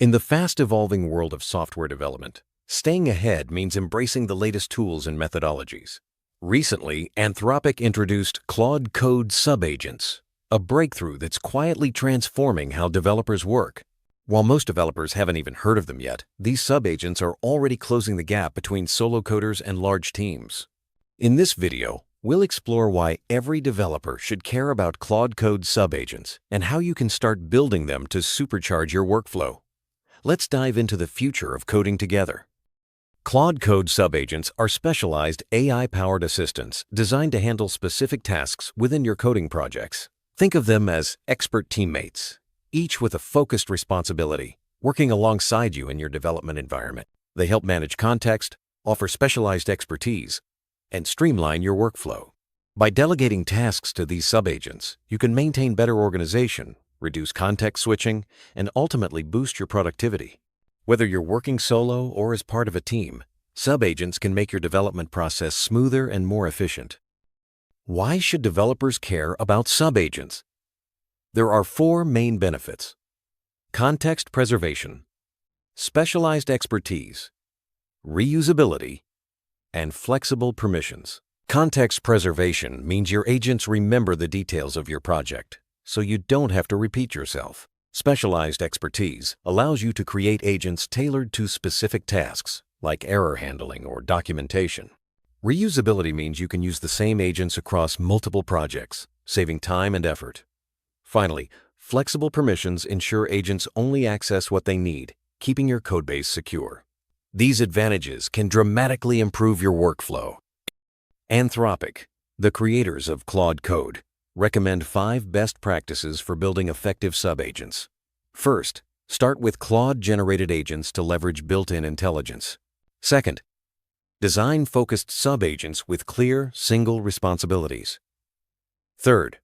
In the fast-evolving world of software development, staying ahead means embracing the latest tools and methodologies. Recently, Anthropic introduced Claude Code Sub Agents, a breakthrough that's quietly transforming how developers work. While most developers haven't even heard of them yet, these sub-agents are already closing the gap between solo coders and large teams. In this video, we'll explore why every developer should care about Claude Code Sub Agents and how you can start building them to supercharge your workflow. Let's dive into the future of coding together. Claude Code Sub Agents are specialized AI-powered assistants designed to handle specific tasks within your coding projects. Think of them as expert teammates, each with a focused responsibility, working alongside you in your development environment. They help manage context, offer specialized expertise, and streamline your workflow. By delegating tasks to these sub-agents, you can maintain better organization, reduce context switching, and ultimately boost your productivity. Whether you're working solo or as part of a team, sub-agents can make your development process smoother and more efficient. Why should developers care about sub-agents? There are 4 main benefits: context preservation, specialized expertise, reusability, and flexible permissions. Context preservation means your agents remember the details of your project, so you don't have to repeat yourself. Specialized expertise allows you to create agents tailored to specific tasks, like error handling or documentation. Reusability means you can use the same agents across multiple projects, saving time and effort. Finally, flexible permissions ensure agents only access what they need, keeping your codebase secure. These advantages can dramatically improve your workflow. Anthropic, the creators of Claude Code, recommend 5 best practices for building effective sub-agents. First, start with Claude-generated agents to leverage built-in intelligence. Second, design focused sub-agents with clear, single responsibilities. Third,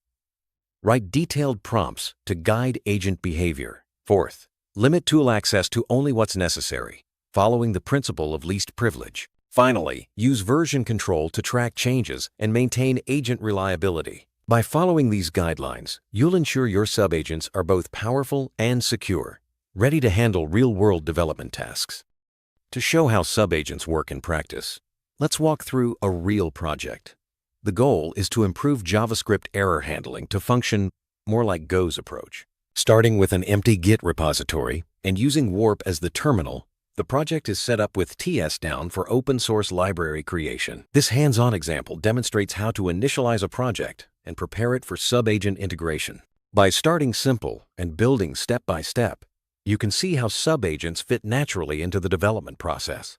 write detailed prompts to guide agent behavior. Fourth, limit tool access to only what's necessary, following the principle of least privilege. Finally, use version control to track changes and maintain agent reliability. By following these guidelines, you'll ensure your sub-agents are both powerful and secure, ready to handle real-world development tasks. To show how sub-agents work in practice, let's walk through a real project. The goal is to improve JavaScript error handling to function more like Go's approach. Starting with an empty Git repository and using Warp as the terminal, the project is set up with TS-down for open-source library creation. This hands-on example demonstrates how to initialize a project and prepare it for sub-agent integration. By starting simple and building step by step, you can see how sub-agents fit naturally into the development process.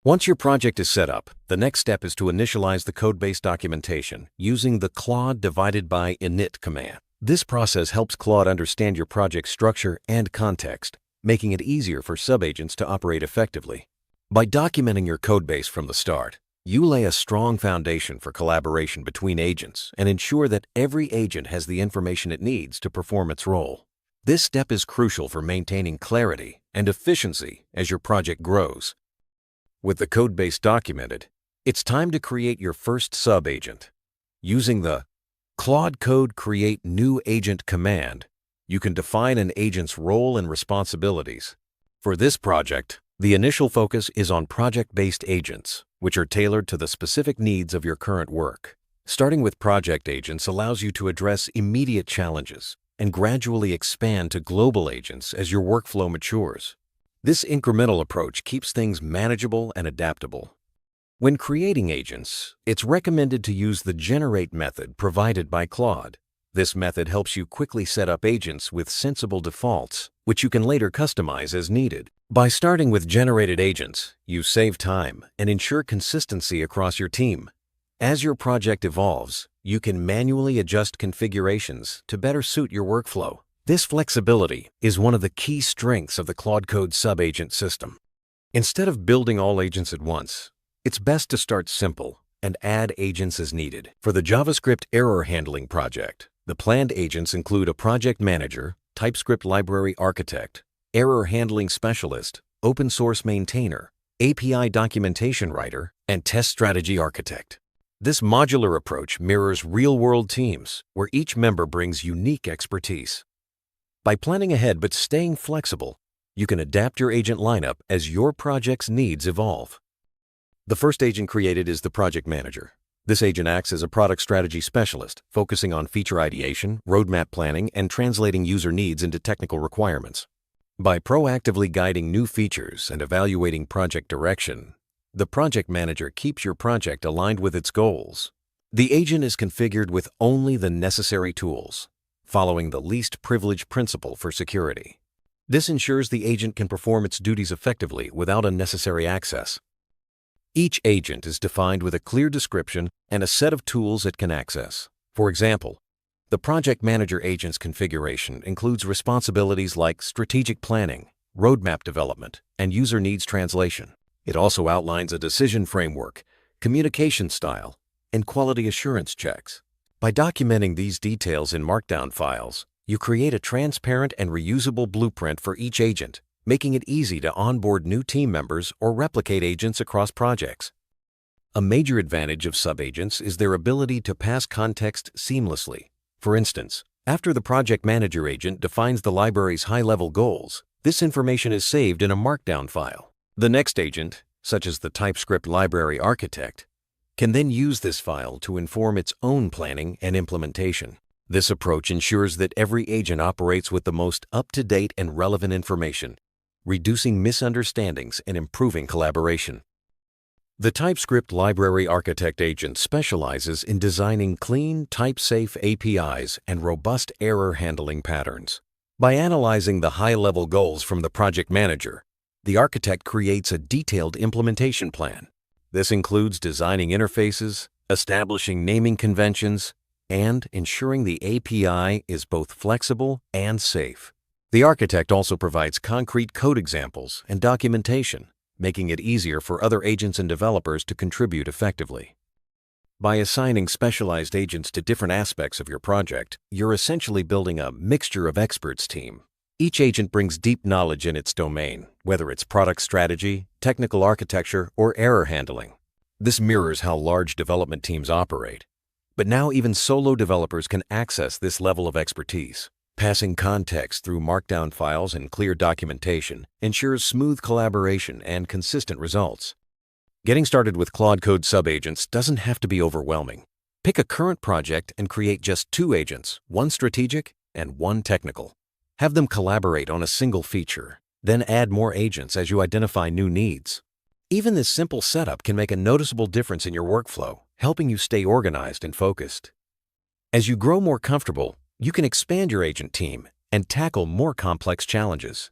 Once your project is set up, the next step is to initialize the codebase documentation using the Claude divided by init command. This process helps Claude understand your project structure and context, making it easier for sub-agents to operate effectively. By documenting your codebase from the start, you lay a strong foundation for collaboration between agents and ensure that every agent has the information it needs to perform its role. This step is crucial for maintaining clarity and efficiency as your project grows. With the codebase documented, it's time to create your first sub-agent. Using the Claude Code Create New Agent command, you can define an agent's role and responsibilities. For this project, the initial focus is on project-based agents, which are tailored to the specific needs of your current work. Starting with project agents allows you to address immediate challenges and gradually expand to global agents as your workflow matures. This incremental approach keeps things manageable and adaptable. When creating agents, it's recommended to use the generate method provided by Claude. This method helps you quickly set up agents with sensible defaults, which you can later customize as needed. By starting with generated agents, you save time and ensure consistency across your team. As your project evolves, you can manually adjust configurations to better suit your workflow. This flexibility is one of the key strengths of the Claude Code Sub Agent system. Instead of building all agents at once, it's best to start simple and add agents as needed. For the JavaScript error handling project, the planned agents include a project manager, TypeScript library architect, error handling specialist, open source maintainer, API documentation writer, and test strategy architect. This modular approach mirrors real-world teams, where each member brings unique expertise. By planning ahead but staying flexible, You can adapt your agent lineup as your project's needs evolve. The first agent created is the project manager. This agent acts as a product strategy specialist, focusing on feature ideation, roadmap planning, and translating user needs into technical requirements. By proactively guiding new features and evaluating project direction, the project manager keeps your project aligned with its goals. The agent is configured with only the necessary tools, following the least privilege principle for security. This ensures the agent can perform its duties effectively without unnecessary access. Each agent is defined with a clear description and a set of tools it can access. For example, the project manager agent's configuration includes responsibilities like strategic planning, roadmap development, and user needs translation. It also outlines a decision framework, communication style, and quality assurance checks. By documenting these details in Markdown files, you create a transparent and reusable blueprint for each agent, making it easy to onboard new team members or replicate agents across projects. A major advantage of subagents is their ability to pass context seamlessly. For instance, after the project manager agent defines the library's high-level goals, this information is saved in a Markdown file. The next agent, such as the TypeScript library architect, can then use this file to inform its own planning and implementation. This approach ensures that every agent operates with the most up-to-date and relevant information, reducing misunderstandings and improving collaboration. The TypeScript library architect agent specializes in designing clean, type-safe APIs and robust error handling patterns. By analyzing the high-level goals from the project manager, the architect creates a detailed implementation plan. This includes designing interfaces, establishing naming conventions, and ensuring the API is both flexible and safe. The architect also provides concrete code examples and documentation, making it easier for other agents and developers to contribute effectively. By assigning specialized agents to different aspects of your project, you're essentially building a mixture of experts team. Each agent brings deep knowledge in its domain, whether it's product strategy, technical architecture, or error handling. This mirrors how large development teams operate. But now even solo developers can access this level of expertise. Passing context through Markdown files and clear documentation ensures smooth collaboration and consistent results. Getting started with Claude Code Sub Agents doesn't have to be overwhelming. Pick a current project and create just 2 agents, one strategic and one technical. Have them collaborate on a single feature, then add more agents as you identify new needs. Even this simple setup can make a noticeable difference in your workflow, helping you stay organized and focused. As you grow more comfortable, you can expand your agent team and tackle more complex challenges.